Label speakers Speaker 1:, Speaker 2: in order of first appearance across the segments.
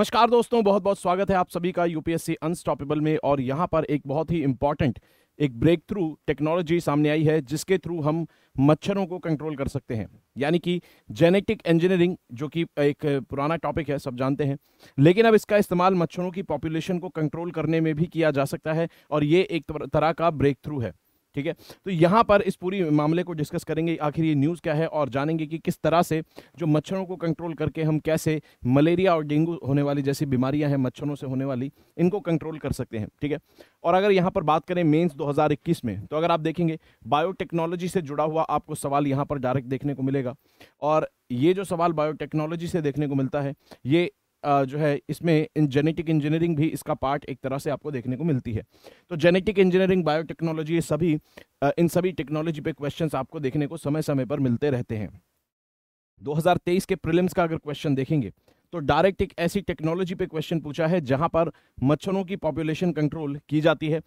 Speaker 1: नमस्कार दोस्तों, बहुत बहुत स्वागत है आप सभी का यूपीएससी अनस्टॉपेबल में। और यहाँ पर एक बहुत ही इंपॉर्टेंट एक ब्रेक थ्रू टेक्नोलॉजी सामने आई है जिसके थ्रू हम मच्छरों को कंट्रोल कर सकते हैं, यानी कि जेनेटिक इंजीनियरिंग, जो कि एक पुराना टॉपिक है, सब जानते हैं। लेकिन अब इसका इस्तेमाल मच्छरों की पॉपुलेशन को कंट्रोल करने में भी किया जा सकता है और ये एक तरह का ब्रेक थ्रू है। ठीक है, तो यहाँ पर इस पूरी मामले को डिस्कस करेंगे, आखिर ये न्यूज़ क्या है, और जानेंगे कि किस तरह से जो मच्छरों को कंट्रोल करके हम कैसे मलेरिया और डेंगू होने वाली जैसी बीमारियां हैं मच्छरों से होने वाली, इनको कंट्रोल कर सकते हैं। ठीक है, और अगर यहाँ पर बात करें मेंस 2021 में, तो अगर आप देखेंगे बायोटेक्नोलॉजी से जुड़ा हुआ आपको सवाल यहाँ पर डायरेक्ट देखने को मिलेगा। और ये जो सवाल बायोटेक्नोलॉजी से देखने को मिलता है, ये जो है इसमें जेनेटिक इंजीनियरिंग भी इसका पार्ट एक तरह से आपको देखने को मिलती है। तो जेनेटिक इंजीनियरिंग, बायोटेक्नोलॉजी, ये सभी इन सभी टेक्नोलॉजी पे क्वेश्चंस आपको देखने को समय समय पर मिलते रहते हैं। 2023 के प्रीलिम्स का अगर क्वेश्चन देखेंगे तो डायरेक्ट एक ऐसी टेक्नोलॉजी पे क्वेश्चन पूछा है जहां पर मच्छरों की पॉपुलेशन कंट्रोल की जाती है।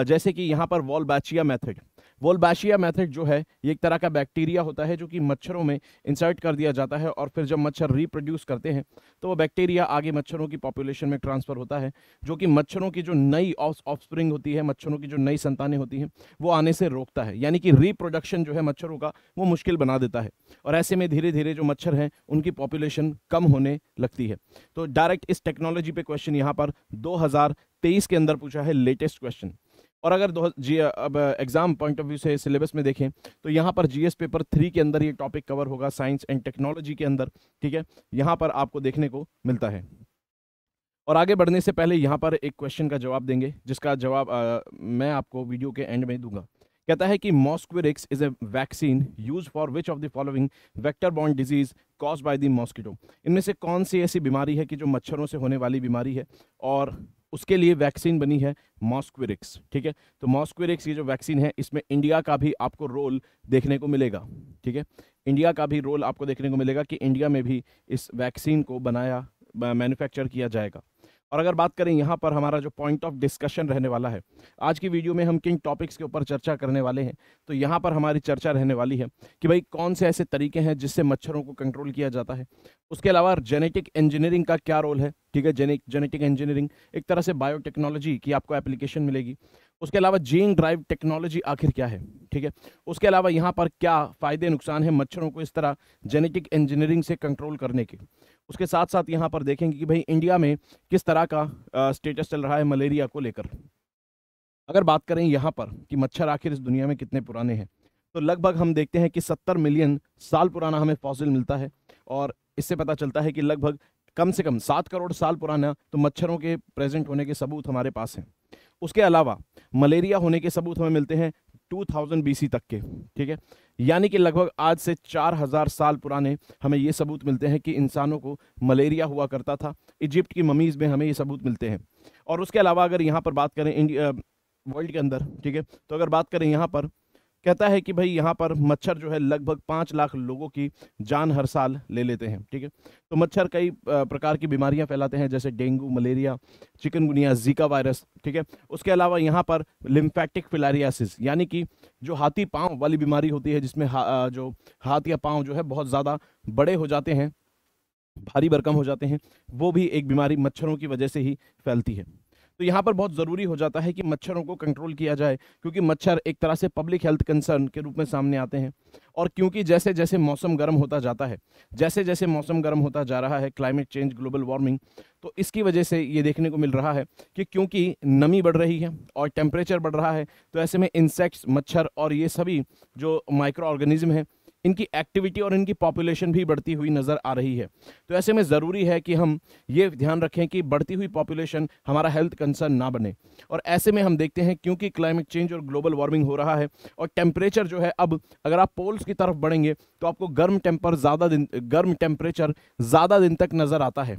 Speaker 1: जैसे कि यहां पर वॉल्बाचिया मेथड, वॉल्बाचिया मेथड जो है ये एक तरह का बैक्टीरिया होता है जो कि मच्छरों में इंसर्ट कर दिया जाता है, और फिर जब मच्छर रिप्रोड्यूस करते हैं तो वो बैक्टीरिया आगे मच्छरों की पॉपुलेशन में ट्रांसफर होता है, जो कि मच्छरों की जो नई ऑफस्प्रिंग होती है, मच्छरों की जो नई संतानें होती हैं, वो आने से रोकता है। यानी कि रिप्रोडक्शन जो है मच्छरों का वो मुश्किल बना देता है, और ऐसे में धीरे धीरे जो मच्छर हैं उनकी पॉपुलेशन कम होने लगती है। तो डायरेक्ट इस टेक्नोलॉजी पे क्वेश्चन यहाँ पर 2023 के अंदर पूछा है, लेटेस्ट क्वेश्चन। और अगर अब एग्जाम पॉइंट ऑफ व्यू से सिलेबस में देखें तो यहाँ पर जीएस पेपर 3 के अंदर ये टॉपिक कवर होगा, साइंस एंड टेक्नोलॉजी के अंदर। ठीक है, यहाँ पर आपको देखने को मिलता है। और आगे बढ़ने से पहले यहाँ पर एक क्वेश्चन का जवाब देंगे, जिसका जवाब मैं आपको वीडियो के एंड में दूंगा। कहता है कि Mosquirix is a vaccine use for which of the following vector borne disease caused by the mosquito. इनमें से कौन सी ऐसी बीमारी है कि जो मच्छरों से होने वाली बीमारी है और उसके लिए वैक्सीन बनी है मॉस्क्विरिक्स। ठीक है, तो मॉस्क्विरिक्स ये जो वैक्सीन है, इसमें इंडिया का भी आपको रोल देखने को मिलेगा। ठीक है, इंडिया का भी रोल आपको देखने को मिलेगा कि इंडिया में भी इस वैक्सीन को बनाया, मैन्युफैक्चर किया जाएगा। और अगर बात करें यहाँ पर हमारा जो पॉइंट ऑफ डिस्कशन रहने वाला है, आज की वीडियो में हम किन टॉपिक्स के ऊपर चर्चा करने वाले हैं, तो यहाँ पर हमारी चर्चा रहने वाली है कि भाई कौन से ऐसे तरीके हैं जिससे मच्छरों को कंट्रोल किया जाता है। उसके अलावा जेनेटिक इंजीनियरिंग का क्या रोल है। ठीक है, जेनेटिक इंजीनियरिंग एक तरह से बायोटेक्नोलॉजी की आपको एप्लीकेशन मिलेगी। उसके अलावा जीन ड्राइव टेक्नोलॉजी आखिर क्या है। ठीक है, उसके अलावा यहाँ पर क्या फ़ायदे नुकसान है मच्छरों को इस तरह जेनेटिक इंजीनियरिंग से कंट्रोल करने के। उसके साथ साथ यहाँ पर देखेंगे कि भाई इंडिया में किस तरह का स्टेटस चल रहा है मलेरिया को लेकर। अगर बात करें यहाँ पर कि मच्छर आखिर इस दुनिया में कितने पुराने हैं, तो लगभग हम देखते हैं कि 70 मिलियन साल पुराना हमें फॉसिल मिलता है, और इससे पता चलता है कि लगभग कम से कम 7 करोड़ साल पुराना तो मच्छरों के प्रेजेंट होने के सबूत हमारे पास हैं। उसके अलावा मलेरिया होने के सबूत हमें मिलते हैं 2000 बीसी तक के। ठीक है, यानी कि लगभग आज से 4000 साल पुराने हमें ये सबूत मिलते हैं कि इंसानों को मलेरिया हुआ करता था। इजिप्ट की ममीज़ में हमें ये सबूत मिलते हैं। और उसके अलावा अगर यहाँ पर बात करें इंडिया वर्ल्ड के अंदर, ठीक है, तो अगर बात करें यहाँ पर कहता है कि भाई यहाँ पर मच्छर जो है लगभग 5 लाख लोगों की जान हर साल ले लेते हैं। ठीक है, तो मच्छर कई प्रकार की बीमारियां फैलाते हैं, जैसे dengue, malaria, chikungunya, Zika virus. ठीक है, उसके अलावा यहाँ पर लिम्फेटिक फिलारियासिस, यानी कि जो हाथी पाँव वाली बीमारी होती है, जिसमें जो हाथ या पाँव जो है बहुत ज़्यादा बड़े हो जाते हैं, भारी भरकम हो जाते हैं, वो भी एक बीमारी मच्छरों की वजह से ही फैलती है। तो यहाँ पर बहुत ज़रूरी हो जाता है कि मच्छरों को कंट्रोल किया जाए, क्योंकि मच्छर एक तरह से पब्लिक हेल्थ कंसर्न के रूप में सामने आते हैं। और क्योंकि जैसे जैसे मौसम गर्म होता जाता है, जैसे जैसे मौसम गर्म होता जा रहा है, क्लाइमेट चेंज, ग्लोबल वार्मिंग, तो इसकी वजह से ये देखने को मिल रहा है कि क्योंकि नमी बढ़ रही है और टेम्परेचर बढ़ रहा है, तो ऐसे में इंसेक्ट्स, मच्छर और ये सभी जो माइक्रो ऑर्गेनिज्म हैं, इनकी एक्टिविटी और इनकी पॉपुलेशन भी बढ़ती हुई नज़र आ रही है। तो ऐसे में ज़रूरी है कि हम ये ध्यान रखें कि बढ़ती हुई पॉपुलेशन हमारा हेल्थ कंसर्न ना बने। और ऐसे में हम देखते हैं क्योंकि क्लाइमेट चेंज और ग्लोबल वार्मिंग हो रहा है, और टेम्परेचर जो है, अब अगर आप पोल्स की तरफ बढ़ेंगे तो आपको गर्म टेम्परेचर ज़्यादा दिन तक नज़र आता है।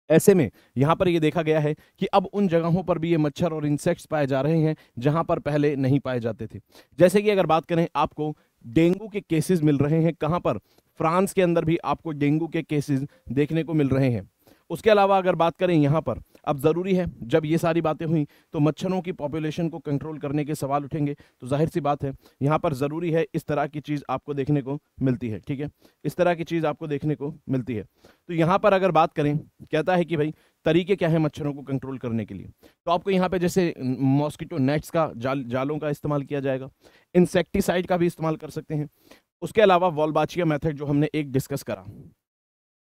Speaker 1: ऐसे में यहाँ पर ये देखा गया है कि अब उन जगहों पर भी ये मच्छर और इंसेक्ट्स पाए जा रहे हैं जहाँ पर पहले नहीं पाए जाते थे। जैसे कि अगर बात करें, आपको डेंगू के केसेस मिल रहे हैं कहाँ पर, फ्रांस के अंदर भी आपको डेंगू के केसेस देखने को मिल रहे हैं। उसके अलावा अगर बात करें यहाँ पर अब ज़रूरी है जब ये सारी बातें हुई तो मच्छरों की पॉपुलेशन को कंट्रोल करने के सवाल उठेंगे, तो जाहिर सी बात है यहाँ पर ज़रूरी है इस तरह की चीज़ आपको देखने को मिलती है। ठीक है, इस तरह की चीज़ आपको देखने को मिलती है। तो यहाँ पर अगर बात करें, कहता है कि भाई तरीके क्या है मच्छरों को कंट्रोल करने के लिए, तो आपको यहाँ पे जैसे मॉस्किटो नेट्स का जालों का इस्तेमाल किया जाएगा, इंसेक्टिसाइड का भी इस्तेमाल कर सकते हैं। उसके अलावा वॉल्बाचिया मेथड जो हमने एक डिस्कस करा,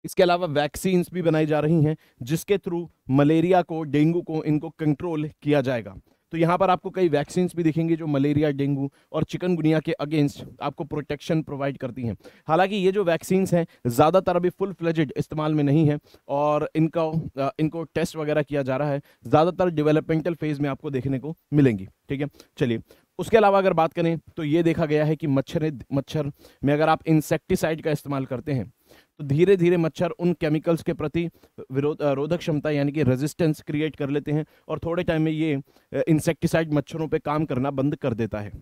Speaker 1: इसके अलावा वैक्सीन्स भी बनाई जा रही हैं जिसके थ्रू मलेरिया को, डेंगू को, इनको कंट्रोल किया जाएगा। तो यहाँ पर आपको कई वैक्सीन्स भी दिखेंगी जो मलेरिया, डेंगू और चिकनगुनिया के अगेंस्ट आपको प्रोटेक्शन प्रोवाइड करती हैं। हालांकि ये जो वैक्सीन्स हैं ज़्यादातर अभी फुल फ्लेजेड इस्तेमाल में नहीं है और इनको टेस्ट वगैरह किया जा रहा है, ज़्यादातर डेवलपमेंटल फेज में आपको देखने को मिलेंगी। ठीक है, चलिए उसके अलावा अगर बात करें तो ये देखा गया है कि मच्छर में अगर आप इंसेक्टिसाइड का इस्तेमाल करते हैं तो धीरे धीरे मच्छर उन केमिकल्स के प्रति रोधक क्षमता यानी कि रेजिस्टेंस क्रिएट कर लेते हैं और थोड़े टाइम में ये इंसेक्टिसाइड मच्छरों पे काम करना बंद कर देता है।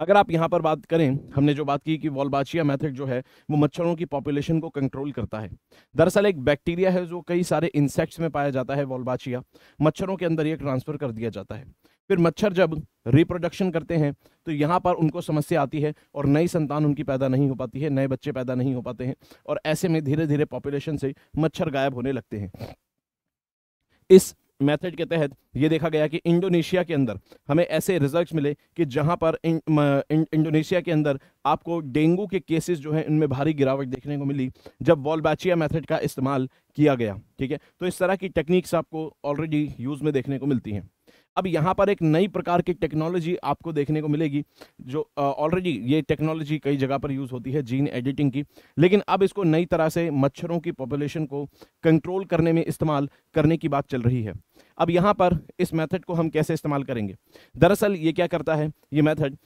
Speaker 1: अगर आप यहाँ पर बात करें, हमने जो बात की कि वॉल्बाचिया मेथड जो है वो मच्छरों की पॉपुलेशन को कंट्रोल करता है। दरअसल एक बैक्टीरिया है जो कई सारे इंसेक्ट्स में पाया जाता है, वॉल्बाचिया, मच्छरों के अंदर ये ट्रांसफर कर दिया जाता है। फिर मच्छर जब रिप्रोडक्शन करते हैं तो यहाँ पर उनको समस्या आती है और नई संतान उनकी पैदा नहीं हो पाती है, नए बच्चे पैदा नहीं हो पाते हैं और ऐसे में धीरे धीरे पॉपुलेशन से मच्छर गायब होने लगते हैं। इस मेथड के तहत ये देखा गया कि इंडोनेशिया के अंदर हमें ऐसे रिजल्ट्स मिले कि जहां पर इंडोनेशिया के अंदर आपको डेंगू के केसेस जो हैं उनमें भारी गिरावट देखने को मिली जब वॉल्बाचिया मेथड का इस्तेमाल किया गया। ठीक है, तो इस तरह की टेक्निक्स आपको ऑलरेडी यूज़ में देखने को मिलती हैं। अब यहाँ पर एक नई प्रकार की टेक्नोलॉजी आपको देखने को मिलेगी जो ऑलरेडी ये टेक्नोलॉजी कई जगह पर यूज़ होती है, जीन एडिटिंग की, लेकिन अब इसको नई तरह से मच्छरों की पॉपुलेशन को कंट्रोल करने में इस्तेमाल करने की बात चल रही है। अब यहाँ पर इस मेथड को हम कैसे इस्तेमाल करेंगे? दरअसल ये क्या करता है ये मेथड,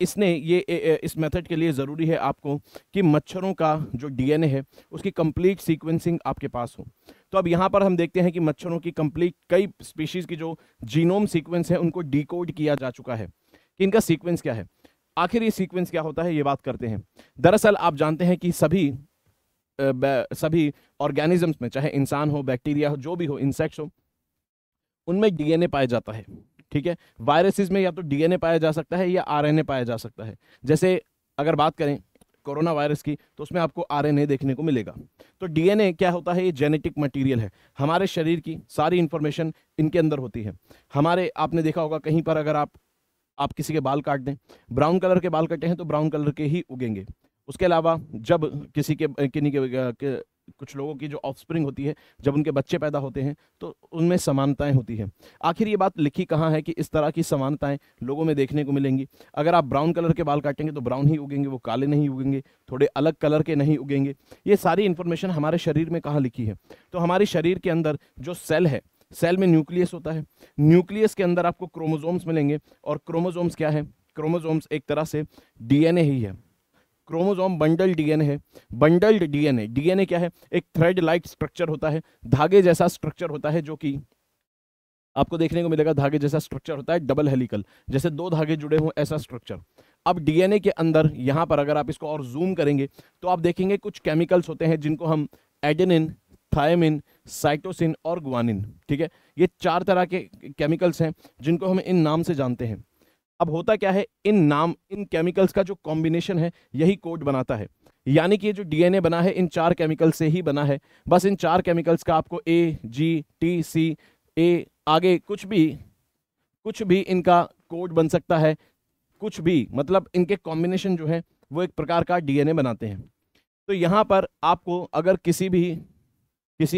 Speaker 1: इस मेथड के लिए ज़रूरी है आपको कि मच्छरों का जो डीएनए है उसकी कंप्लीट सीक्वेंसिंग आपके पास हो। तो अब यहाँ पर हम देखते हैं कि मच्छरों की कंप्लीट कई स्पीशीज़ की जो जीनोम सीक्वेंस है उनको डिकोड किया जा चुका है कि इनका सीक्वेंस क्या है। आखिर ये सीक्वेंस क्या होता है ये बात करते हैं। दरअसल आप जानते हैं कि सभी ऑर्गेनिजम्स में, चाहे इंसान हो, बैक्टीरिया हो, जो भी हो, इंसेक्ट्स हो, उनमें डीएनए पाया जाता है। ठीक है, वायरसेस में या तो डीएनए पाया जा सकता है या आरएनए पाया जा सकता है। जैसे अगर बात करें कोरोना वायरस की तो उसमें आपको आरएनए देखने को मिलेगा। तो डीएनए क्या होता है? ये जेनेटिक मटेरियल है, हमारे शरीर की सारी इंफॉर्मेशन इनके अंदर होती है। आपने देखा होगा कहीं पर अगर आप किसी के बाल काट दें, ब्राउन कलर के बाल कटे हैं तो ब्राउन कलर के ही उगेंगे। उसके अलावा जब कुछ लोगों की जो ऑफस्प्रिंग होती है, जब उनके बच्चे पैदा होते हैं तो उनमें समानताएं होती हैं। आखिर ये बात लिखी कहाँ है कि इस तरह की समानताएं लोगों में देखने को मिलेंगी? अगर आप ब्राउन कलर के बाल काटेंगे तो ब्राउन ही उगेंगे, वो काले नहीं उगेंगे, थोड़े अलग कलर के नहीं उगेंगे। ये सारी इंफॉर्मेशन हमारे शरीर में कहाँ लिखी है? तो हमारे शरीर के अंदर जो सेल है, सेल में न्यूक्लियस होता है, न्यूक्लियस के अंदर आपको क्रोमोसोम्स मिलेंगे। और क्रोमोसोम्स क्या है? क्रोमोसोम्स एक तरह से डीएनए ही है। क्रोमोसोम बंडल डीएनए है। बंडल्ड डीएनए क्या है? एक थ्रेड लाइक स्ट्रक्चर होता है, धागे जैसा स्ट्रक्चर होता है, जो कि आपको देखने को मिलेगा। धागे जैसा स्ट्रक्चर होता है, डबल हेलिकल, जैसे दो धागे जुड़े हों ऐसा स्ट्रक्चर। अब डीएनए के अंदर यहाँ पर अगर आप इसको और जूम करेंगे तो आप देखेंगे कुछ केमिकल्स होते हैं जिनको हम एडेनिन, थायमिन, साइटोसिन और गुआनिन, ठीक है, ये 4 तरह के केमिकल्स हैं जिनको हम इन नाम से जानते हैं। अब होता क्या है, इन केमिकल्स का जो कॉम्बिनेशन है यही कोड बनाता है। यानी कि ये जो डीएनए बना है इन 4 केमिकल से ही बना है। बस इन 4 केमिकल्स का आपको ए, जी, टी, सी, ए, आगे कुछ भी इनका कोड बन सकता है, कुछ भी, मतलब इनके कॉम्बिनेशन जो है वो एक प्रकार का डीएनए बनाते हैं। तो यहाँ पर आपको अगर किसी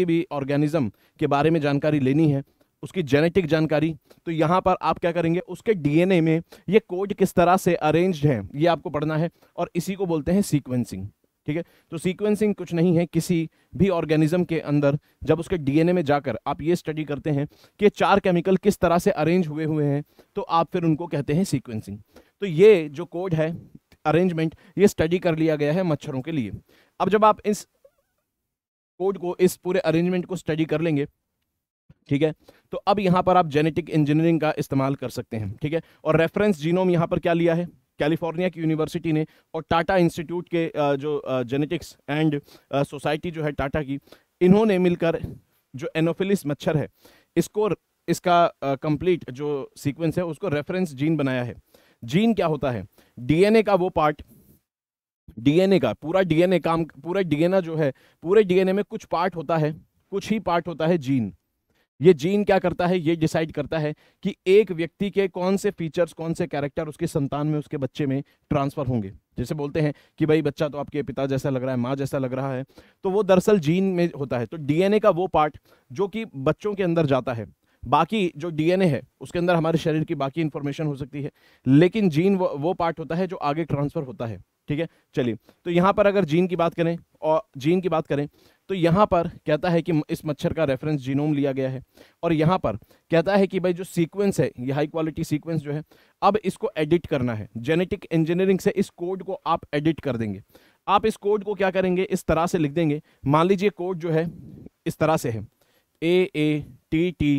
Speaker 1: भी ऑर्गेनिज्म के बारे में जानकारी लेनी है, उसकी जेनेटिक जानकारी, तो यहाँ पर आप क्या करेंगे, उसके डीएनए में ये कोड किस तरह से अरेंज्ड है ये आपको पढ़ना है, और इसी को बोलते हैं सीक्वेंसिंग। ठीक है, तो सीक्वेंसिंग कुछ नहीं है, किसी भी ऑर्गेनिज्म के अंदर जब उसके डीएनए में जाकर आप ये स्टडी करते हैं कि 4 केमिकल किस तरह से अरेंज हुए हैं, तो आप फिर उनको कहते हैं सीक्वेंसिंग। तो ये जो कोड है, अरेंजमेंट, ये स्टडी कर लिया गया है मच्छरों के लिए। अब जब आप इस कोड को, इस पूरे अरेंजमेंट को स्टडी कर लेंगे, ठीक है, तो अब यहां पर आप जेनेटिक इंजीनियरिंग का इस्तेमाल कर सकते हैं। ठीक है, और रेफरेंस जीनोम यहां पर क्या लिया है, कैलिफोर्निया की यूनिवर्सिटी ने और टाटा इंस्टीट्यूट के जो जेनेटिक्स एंड सोसाइटी जो है टाटा की, इन्होंने मिलकर जो एनोफिलिस मच्छर है, इसको इसका कंप्लीट जो सीक्वेंस है उसको रेफरेंस जीन बनाया है। जीन क्या होता है? डीएनए का वो पार्ट, डीएनए का पूरा डीएनए काम, पूरा डीएनए जो है, पूरे डीएनए में कुछ पार्ट होता है, कुछ ही पार्ट होता है जीन। ये जीन क्या करता है? ये डिसाइड करता है कि एक व्यक्ति के कौन से फीचर्स, कौन से कैरेक्टर उसके संतान में, उसके बच्चे में ट्रांसफर होंगे। जैसे बोलते हैं कि भाई बच्चा तो आपके पिता जैसा लग रहा है, माँ जैसा लग रहा है, तो वो दरअसल जीन में होता है। तो डीएनए का वो पार्ट जो कि बच्चों के अंदर जाता है, बाकी जो डीएनए है उसके अंदर हमारे शरीर की बाकी इंफॉर्मेशन हो सकती है, लेकिन जीन वो पार्ट होता है जो आगे ट्रांसफर होता है। ठीक है, चलिए, तो यहां पर अगर जीन की बात करें और जीन की बात करें तो यहां पर कहता है कि इस मच्छर का रेफरेंस जीनोम लिया गया है, और यहां पर कहता है कि भाई जो सीक्वेंस है, ये हाई क्वालिटी सीक्वेंस जो है, अब इसको एडिट करना है। जेनेटिक इंजीनियरिंग से इस कोड को आप एडिट कर देंगे। आप इस कोड को क्या करेंगे? इस तरह से लिख देंगे। मान लीजिए कोड जो है इस तरह से है, AATTGGCC,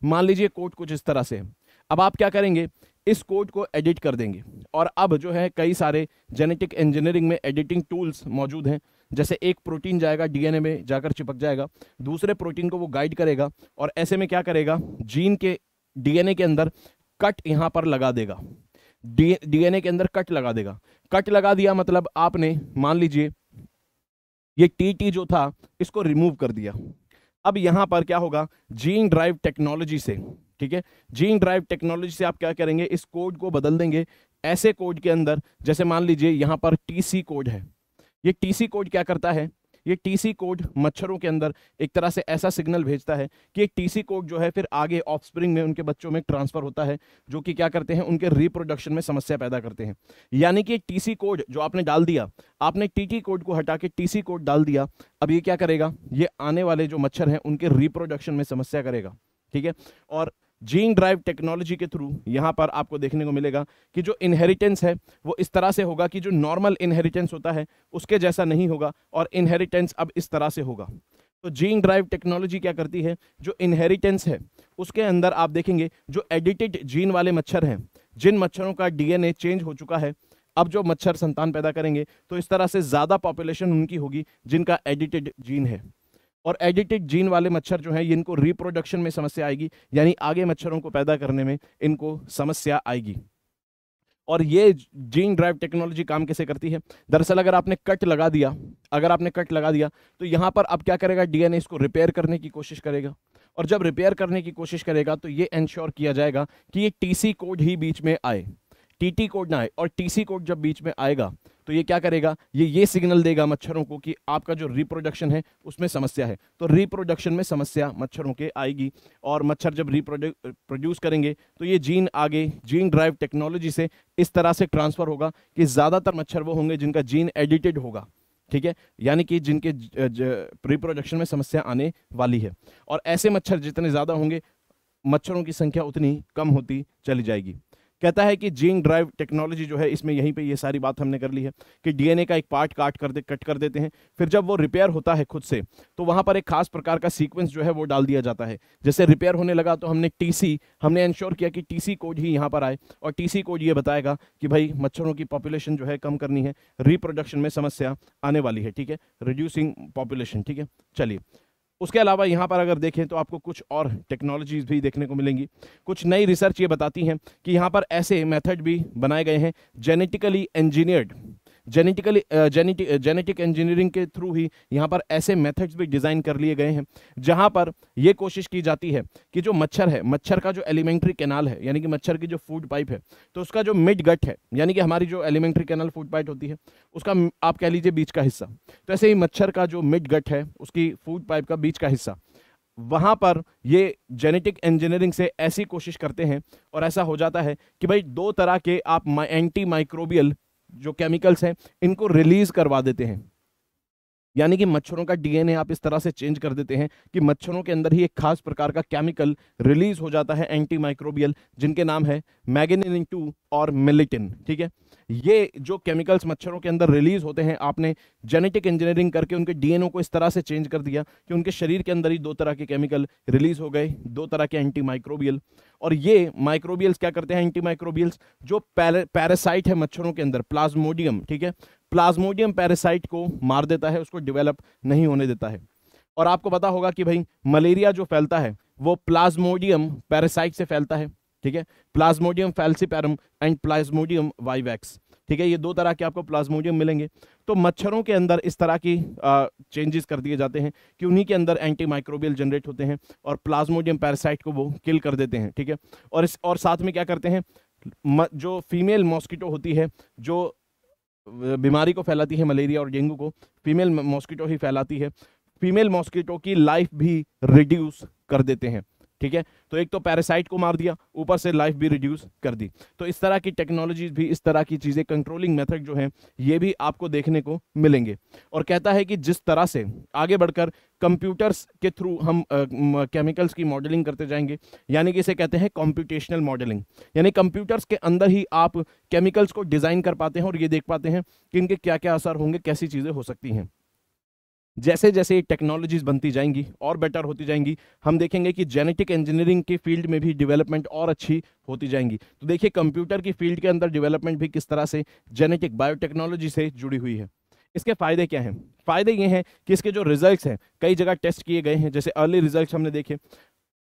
Speaker 1: मान लीजिए कोड कुछ इस तरह से है। अब आप क्या करेंगे? इस कोड को एडिट कर देंगे, और अब जो है कई सारे जेनेटिक इंजीनियरिंग में एडिटिंग टूल्स मौजूद हैं। जैसे एक प्रोटीन जाएगा डीएनए में, जाकर चिपक जाएगा, दूसरे प्रोटीन को वो गाइड करेगा, और ऐसे में क्या करेगा? जीन के डीएनए के अंदर कट यहां पर लगा देगा, डीएनए के अंदर कट लगा देगा। कट लगा दिया मतलब आपने मान लीजिए ये टीटी जो था इसको रिमूव कर दिया। अब यहां पर क्या होगा? जीन ड्राइव टेक्नोलॉजी से, ठीक है, जीन ड्राइव टेक्नोलॉजी से आप क्या करेंगे? इस कोड को बदल देंगे ऐसे कोड के अंदर, जैसे मान लीजिए यहां पर टीसी कोड है। ये टीसी कोड क्या करता है? ये टीसी कोड मच्छरों के अंदर एक तरह से ऐसा सिग्नल भेजता है कि एक टीसी कोड जो है फिर आगे ऑफस्प्रिंग में, उनके बच्चों में ट्रांसफर होता है, जो कि क्या करते हैं? उनके रिप्रोडक्शन में समस्या पैदा करते हैं। यानी कि टीसी कोड जो आपने डाल दिया, आपने टीटी कोड को हटा के टीसी कोड डाल दिया, अब ये क्या करेगा? ये आने वाले जो मच्छर हैं उनके रिप्रोडक्शन में समस्या करेगा। ठीक है, और जीन ड्राइव टेक्नोलॉजी के थ्रू यहां पर आपको देखने को मिलेगा कि जो इनहेरिटेंस है वो इस तरह से होगा कि जो नॉर्मल इनहेरिटेंस होता है उसके जैसा नहीं होगा, और इनहेरिटेंस अब इस तरह से होगा। तो जीन ड्राइव टेक्नोलॉजी क्या करती है? जो इनहेरिटेंस है उसके अंदर आप देखेंगे जो एडिटेड जीन वाले मच्छर हैं, जिन मच्छरों का डीएनए चेंज हो चुका है, अब जो मच्छर संतान पैदा करेंगे तो इस तरह से ज्यादा पॉपुलेशन उनकी होगी जिनका एडिटेड जीन है। और एडिटेड जीन वाले मच्छर जो हैं, इनको रिप्रोडक्शन में समस्या आएगी, यानी आगे मच्छरों को पैदा करने में इनको समस्या आएगी। और ये जीन ड्राइव टेक्नोलॉजी काम कैसे करती है? दरअसल अगर आपने कट लगा दिया, तो यहां पर अब क्या करेगा? डीएनए इसको रिपेयर करने की कोशिश करेगा, और जब रिपेयर करने की कोशिश करेगा तो ये इंश्योर किया जाएगा कि ये टीसी कोड ही बीच में आए, टीटी कोड ना आए। और टीसी कोड जब बीच में आएगा तो ये क्या करेगा? ये सिग्नल देगा मच्छरों को कि आपका जो रिप्रोडक्शन है उसमें समस्या है। तो रिप्रोडक्शन में समस्या मच्छरों के आएगी, और मच्छर जब प्रोड्यूस करेंगे तो ये जीन आगे जीन ड्राइव टेक्नोलॉजी से इस तरह से ट्रांसफर होगा कि ज्यादातर मच्छर वो होंगे जिनका जीन एडिटेड होगा। ठीक है, यानी कि जिनके रिप्रोडक्शन में समस्या आने वाली है, और ऐसे मच्छर जितने ज्यादा होंगे मच्छरों की संख्या उतनी कम होती चली जाएगी। कहता है कि जीन ड्राइव टेक्नोलॉजी जो है इसमें यहीं पे ये सारी बात हमने कर ली है कि डीएनए का एक पार्ट कट कर देते हैं, फिर जब वो रिपेयर होता है खुद से तो वहां पर एक खास प्रकार का सीक्वेंस जो है वो डाल दिया जाता है। जैसे रिपेयर होने लगा तो हमने इंश्योर किया कि टीसी कोड ही यहाँ पर आए, और टीसी कोड ये बताएगा कि भाई मच्छरों की पॉपुलेशन जो है कम करनी है, रिप्रोडक्शन में समस्या आने वाली है। ठीक है, रिड्यूसिंग पॉपुलेशन। ठीक है, चलिए, उसके अलावा यहाँ पर अगर देखें तो आपको कुछ और टेक्नोलॉजीज भी देखने को मिलेंगी। कुछ नई रिसर्च ये बताती हैं कि यहाँ पर ऐसे मेथड भी बनाए गए हैं, जेनेटिकली इंजीनियर्ड, जेनेटिक इंजीनियरिंग के थ्रू ही यहाँ पर ऐसे मेथड्स भी डिजाइन कर लिए गए हैं जहाँ पर यह कोशिश की जाती है कि जो मच्छर है, मच्छर का जो एलिमेंट्री कैनाल है, यानी कि मच्छर की जो फूड पाइप है, तो उसका जो मिड गट है, यानी कि हमारी जो एलिमेंट्री कैनाल फूड पाइप होती है उसका आप कह लीजिए बीच का हिस्सा, तो ऐसे ही मच्छर का जो मिड गट है उसकी फूड पाइप का बीच का हिस्सा, वहां पर ये जेनेटिक इंजीनियरिंग से ऐसी कोशिश करते हैं और ऐसा हो जाता है कि भाई दो तरह के आप एंटी माइक्रोबियल जो केमिकल्स हैं इनको रिलीज करवा देते हैं। यानी कि मच्छरों का डीएनए आप इस तरह से चेंज कर देते हैं कि मच्छरों के अंदर ही एक खास प्रकार का केमिकल रिलीज हो जाता है एंटी माइक्रोबियल, जिनके नाम है मैगनीन 2 और मिलिटिन। ठीक है, ये जो केमिकल्स मच्छरों के अंदर रिलीज होते हैं, आपने जेनेटिक इंजीनियरिंग करके उनके डीएनए को इस तरह से चेंज कर दिया कि उनके शरीर के अंदर ही दो तरह के केमिकल रिलीज हो गए, दो तरह के एंटी माइक्रोबियल। और ये माइक्रोबियल्स क्या करते हैं, एंटी माइक्रोबियल्स जो पैरासाइट है मच्छरों के अंदर, प्लाज्मोडियम, ठीक है, प्लाज्मोडियम पैरासाइट को मार देता है, उसको डेवलप नहीं होने देता है। और आपको पता होगा कि भाई मलेरिया जो फैलता है वो प्लाज्मोडियम पैरासाइट से फैलता है, ठीक है, प्लाज्मोडियम फैल्सिपैरम एंड प्लाज्मोडियम वाइवैक्स, ठीक है, ये दो तरह के आपको प्लाज्मोडियम मिलेंगे। तो मच्छरों के अंदर इस तरह की चेंजेस कर दिए जाते हैं कि उन्हीं के अंदर एंटी माइक्रोबियल जनरेट होते हैं और प्लाज्मोडियम पैरासाइट को वो किल कर देते हैं, ठीक है। और साथ में क्या करते हैं, जो फीमेल मॉस्किटो होती है जो बीमारी को फैलाती है, मलेरिया और डेंगू को फीमेल मॉस्किटो ही फैलाती है, फीमेल मॉस्किटो की लाइफ भी रिड्यूस कर देते हैं, ठीक है। तो एक तो पैरासाइट को मार दिया, ऊपर से लाइफ भी रिड्यूस कर दी। तो इस तरह की टेक्नोलॉजीज भी, इस तरह की चीजें, कंट्रोलिंग मेथड जो हैं ये भी आपको देखने को मिलेंगे। और कहता है कि जिस तरह से आगे बढ़कर कंप्यूटर्स के थ्रू हम केमिकल्स की मॉडलिंग करते जाएंगे, यानी कि इसे कहते हैं कंप्यूटेशनल मॉडलिंग, यानी कंप्यूटर्स के अंदर ही आप केमिकल्स को डिजाइन कर पाते हैं और ये देख पाते हैं कि इनके क्या क्या असर होंगे, कैसी चीजें हो सकती हैं। जैसे जैसे टेक्नोलॉजीज बनती जाएंगी और बेटर होती जाएंगी, हम देखेंगे कि जेनेटिक इंजीनियरिंग के फील्ड में भी डेवलपमेंट और अच्छी होती जाएंगी। तो देखिए कंप्यूटर की फील्ड के अंदर डेवलपमेंट भी किस तरह से जेनेटिक बायोटेक्नोलॉजी से जुड़ी हुई है। इसके फायदे क्या हैं? फायदे ये हैं कि इसके जो रिजल्ट्स हैं कई जगह टेस्ट किए गए हैं, जैसे अर्ली रिजल्ट्स हमने देखे,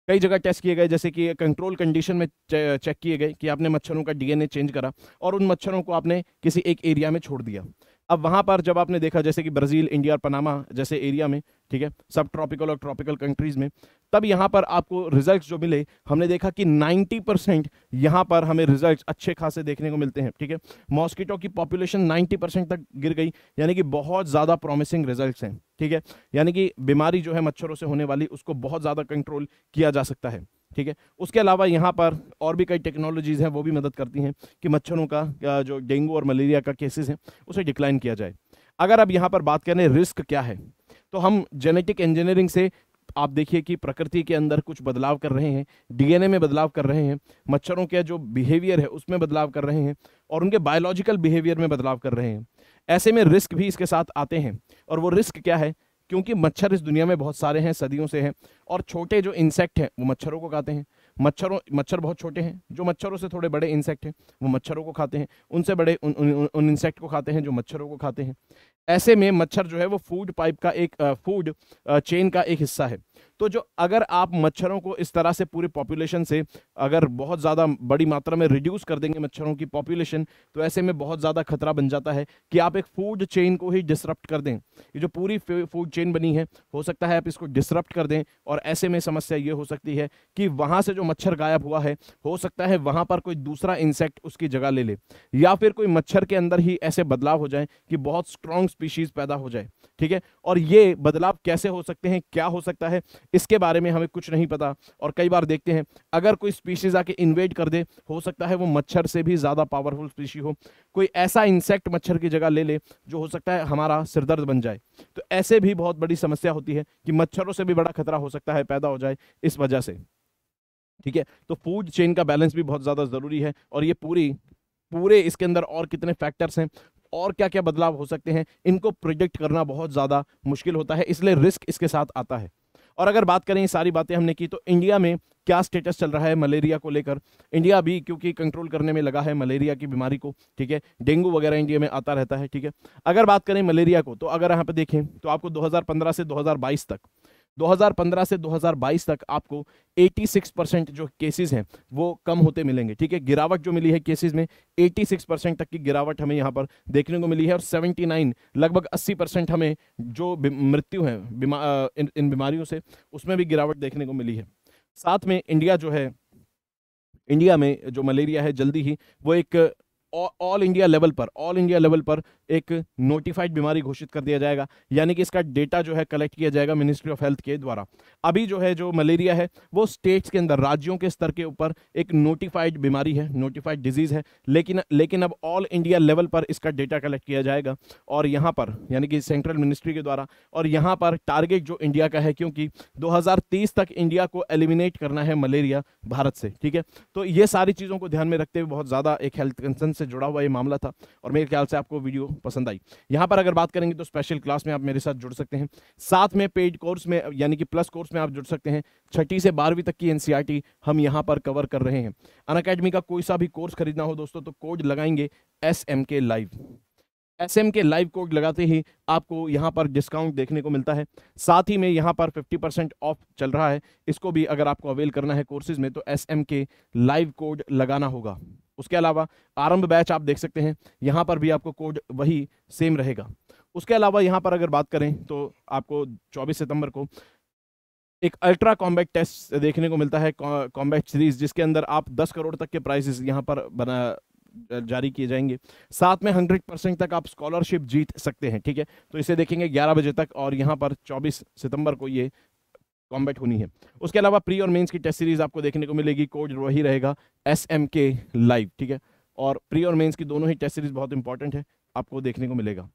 Speaker 1: कई जगह टेस्ट किए गए, जैसे कि कंट्रोल कंडीशन में चेक किए गए कि आपने मच्छरों का डीएनए चेंज करा और उन मच्छरों को आपने किसी एक एरिया में छोड़ दिया। अब वहां पर जब आपने देखा, जैसे कि ब्राजील, इंडिया और पनामा जैसे एरिया में, ठीक है, सब ट्रॉपिकल और ट्रॉपिकल कंट्रीज में, तब यहां पर आपको रिजल्ट्स जो मिले, हमने देखा कि 90% यहां पर हमें रिजल्ट्स अच्छे खासे देखने को मिलते हैं, ठीक है। मॉस्किटो की पॉपुलेशन 90% तक गिर गई, यानी कि बहुत ज्यादा प्रॉमिसिंग रिजल्ट्स हैं, ठीक है। यानी कि बीमारी जो है मच्छरों से होने वाली, उसको बहुत ज्यादा कंट्रोल किया जा सकता है, ठीक है। उसके अलावा यहाँ पर और भी कई टेक्नोलॉजीज हैं, वो भी मदद करती हैं कि मच्छरों का जो डेंगू और मलेरिया का केसेस हैं उसे डिक्लाइन किया जाए। अगर अब यहाँ पर बात करें रिस्क क्या है, तो हम जेनेटिक इंजीनियरिंग से आप देखिए कि प्रकृति के अंदर कुछ बदलाव कर रहे हैं, डीएनए में बदलाव कर रहे हैं, मच्छरों के जो बिहेवियर है उसमें बदलाव कर रहे हैं और उनके बायोलॉजिकल बिहेवियर में बदलाव कर रहे हैं। ऐसे में रिस्क भी इसके साथ आते हैं। और वो रिस्क क्या है? क्योंकि मच्छर इस दुनिया में बहुत सारे हैं, सदियों से हैं, और छोटे जो इंसेक्ट हैं वो मच्छरों को खाते हैं। मच्छर बहुत छोटे हैं, जो मच्छरों से थोड़े बड़े इंसेक्ट हैं वो मच्छरों को खाते हैं, उनसे बड़े उन इंसेक्ट को खाते हैं जो मच्छरों को खाते हैं। ऐसे में मच्छर जो है वो फूड पाइप का एक फूड चेन का एक हिस्सा है। तो जो अगर आप मच्छरों को इस तरह से पूरी पॉपुलेशन से अगर बहुत ज़्यादा बड़ी मात्रा में रिड्यूस कर देंगे मच्छरों की पॉपुलेशन, तो ऐसे में बहुत ज़्यादा खतरा बन जाता है कि आप एक फूड चेन को ही डिसरप्ट कर दें। ये जो पूरी फूड चेन बनी है, हो सकता है आप इसको डिसरप्ट कर दें, और ऐसे में समस्या ये हो सकती है कि वहाँ से जो मच्छर गायब हुआ है, हो सकता है वहाँ पर कोई दूसरा इंसेक्ट उसकी जगह ले ले, या फिर कोई मच्छर के अंदर ही ऐसे बदलाव हो जाए कि बहुत स्ट्रॉन्ग स्पीशीज पैदा हो जाए, ठीक है। और ये बदलाव कैसे हो सकते हैं, क्या हो सकता है, इसके बारे में हमें कुछ नहीं पता। और कई बार देखते हैं अगर कोई स्पीशीज आके इन्वेड कर दे, हो सकता है वो मच्छर से भी ज्यादा पावरफुल स्पीशी हो, कोई ऐसा इंसेक्ट मच्छर की जगह ले ले जो हो सकता है हमारा सिरदर्द बन जाए। तो ऐसे भी बहुत बड़ी समस्या होती है कि मच्छरों से भी बड़ा खतरा हो सकता है पैदा हो जाए इस वजह से, ठीक है। तो फूड चेन का बैलेंस भी बहुत ज्यादा जरूरी है, और ये पूरे इसके अंदर और कितने फैक्टर्स हैं और क्या क्या बदलाव हो सकते हैं, इनको प्रिडिक्ट करना बहुत ज़्यादा मुश्किल होता है, इसलिए रिस्क इसके साथ आता है। और अगर बात करें, ये सारी बातें हमने की, तो इंडिया में क्या स्टेटस चल रहा है मलेरिया को लेकर। इंडिया भी क्योंकि कंट्रोल करने में लगा है मलेरिया की बीमारी को, ठीक है, डेंगू वगैरह इंडिया में आता रहता है, ठीक है। अगर बात करें मलेरिया को, तो अगर यहाँ पे देखें तो आपको 2015 से 2022 तक 2015 से 2022 तक आपको 86% जो केसेस हैं वो कम होते मिलेंगे, ठीक है। गिरावट जो मिली है केसेस में, 86% तक की गिरावट हमें यहाँ पर देखने को मिली है, और 79 लगभग 80% हमें जो मृत्यु है इन बीमारियों से, उसमें भी गिरावट देखने को मिली है। साथ में इंडिया में जो मलेरिया है, जल्दी ही वो एक ऑल इंडिया लेवल पर एक नोटिफाइड बीमारी घोषित कर दिया जाएगा, यानी कि इसका डेटा जो है कलेक्ट किया जाएगा मिनिस्ट्री ऑफ हेल्थ के द्वारा। अभी जो है जो मलेरिया है वो स्टेट्स के अंदर, राज्यों के स्तर के ऊपर एक नोटिफाइड बीमारी है, नोटिफाइड डिजीज है, लेकिन अब ऑल इंडिया लेवल पर इसका डेटा कलेक्ट किया जाएगा, और यहाँ पर यानी कि सेंट्रल मिनिस्ट्री के द्वारा। और यहाँ पर टारगेट जो इंडिया का है, क्योंकि 2030 तक इंडिया को एलिमिनेट करना है मलेरिया भारत से, ठीक है। तो ये सारी चीज़ों को ध्यान में रखते हुए बहुत ज़्यादा एक हेल्थ कंसर्न से जुड़ा हुआ ये मामला था, और मेरे ख्याल से आपको वीडियो पसंद आई। यहाँ पर अगर बात करेंगे तो स्पेशल क्लास में आप मेरे साथ जुड़ सकते हैं, साथ में पेड कोर्स में यानी कि प्लस कोर्स में आप जुड़ सकते हैं। 6ठी से 12वीं तक की एनसीईआरटी हम यहाँ पर कवर कर रहे हैं। अनअकैडमी का कोई सा भी कोर्स खरीदना हो दोस्तों, तो कोड लगाएंगे SMK लाइव। SM के लाइव कोड लगाते ही आपको यहाँ पर डिस्काउंट देखने को मिलता है। साथ ही में यहाँ पर 50% ऑफ चल रहा है, इसको भी अगर आपको अवेल करना है कोर्सेज में तो SM के लाइव कोड लगाना होगा। उसके अलावा आरंभ बैच आप देख सकते हैं, यहाँ पर भी आपको कोड वही सेम रहेगा। उसके अलावा यहाँ पर अगर बात करें तो आपको 24 सितंबर को एक अल्ट्रा कॉम्बैट टेस्ट देखने को मिलता है, कॉम्बैट सीरीज, जिसके अंदर आप 10 करोड़ तक के प्राइजेस यहाँ पर जारी किए जाएंगे। साथ में 100% तक आप स्कॉलरशिप जीत सकते हैं। ठीक है, तो इसे देखेंगे 11 बजे तक और यहाँ पर 24 सितंबर को ये कॉम्बैट होनी है। उसके अलावा प्री और मेंस की टेस्ट सीरीज आपको देखने को मिलेगी, कोड वही रहेगा SMK लाइव। ठीक है, और प्री और मेंस की दोनों ही टेस्ट सीरीज बहुत इंपॉर्टेंट है, आपको देखने को मिलेगा।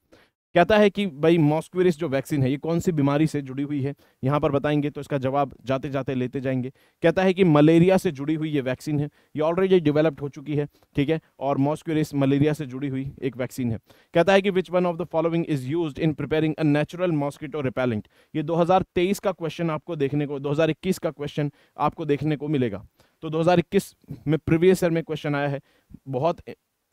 Speaker 1: कहता है कि भाई मॉस्क्विरिस जो वैक्सीन है ये कौन सी बीमारी से जुड़ी हुई है, यहाँ पर बताएंगे तो इसका जवाब जाते जाते लेते जाएंगे। कहता है कि मलेरिया से जुड़ी हुई ये वैक्सीन है, ये ऑलरेडी डेवलप्ड हो चुकी है। ठीक है, और मॉस्क्विरिस मलेरिया से जुड़ी हुई एक वैक्सीन है। कहता है कि which one of the following is used in preparing a natural mosquito repellent. ये 2023 का क्वेश्चन आपको देखने को, 2021 का क्वेश्चन आपको देखने को मिलेगा। तो 2021 में प्रीवियस ईयर में क्वेश्चन आया है, बहुत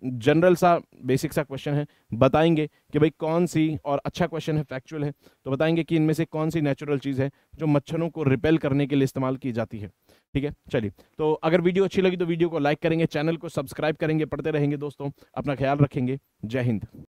Speaker 1: जनरल सा बेसिक सा क्वेश्चन है। बताएंगे कि भाई कौन सी, और अच्छा क्वेश्चन है, फैक्चुअल है, तो बताएंगे कि इनमें से कौन सी नेचुरल चीज़ है जो मच्छरों को रिपेल करने के लिए इस्तेमाल की जाती है। ठीक है, चलिए, तो अगर वीडियो अच्छी लगी तो वीडियो को लाइक करेंगे, चैनल को सब्सक्राइब करेंगे, पढ़ते रहेंगे दोस्तों, अपना ख्याल रखेंगे। जय हिंद।